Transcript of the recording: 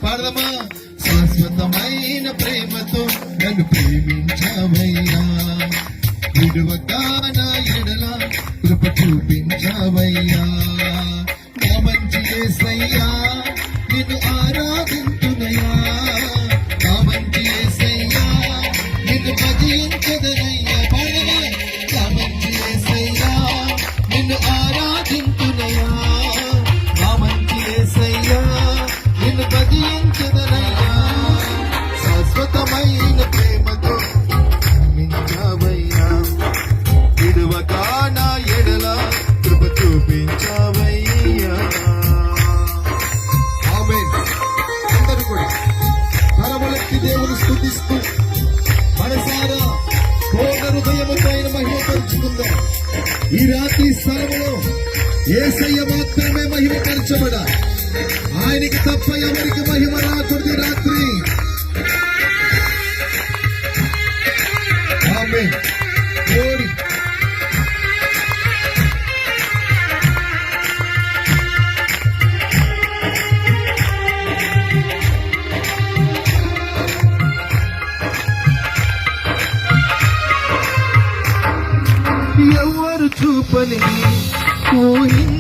పాడదమా శాశ్వతమైన ప్రేమతో నన్ను ప్రేమించావయ్యా విడువగా నా ఎడల కృప చూపించావయ్యా నా మంచి యేసయ్యా నిన్ను ఆరాధింతునయ్యా నా మంచి యేసయ్యా నిన్ను భజించదనయ్యా పాడదమా నా మంచి యేసయ్యా నిన్ను ఆరాధింతునయ్యా నా మంచి యేసయ్యా నిన్ను భజించదనయ్యా శాశ్వతమైన ప్రేమతో మించావయ్యా విడువగా నా ఎడల కృప చూపించావయ్యా ఆమేన్. అందరూ కూడా కరములెత్తి దేవుని స్తుతిస్తూ మనసారా పూర్ణ హృదయముతో ఆయన మహిమపరుచుకుందాం. ఈ రాత్రి స్థలములో యేసయ్య మాత్రమే మహిమపరచబడాలి. ఆయనకి తప్ప ఎవరికి మహిమ రాకూడదు. రాత్రి ఆమేన్. గ్లోరీ. ఎవరు చూపని ఊహించ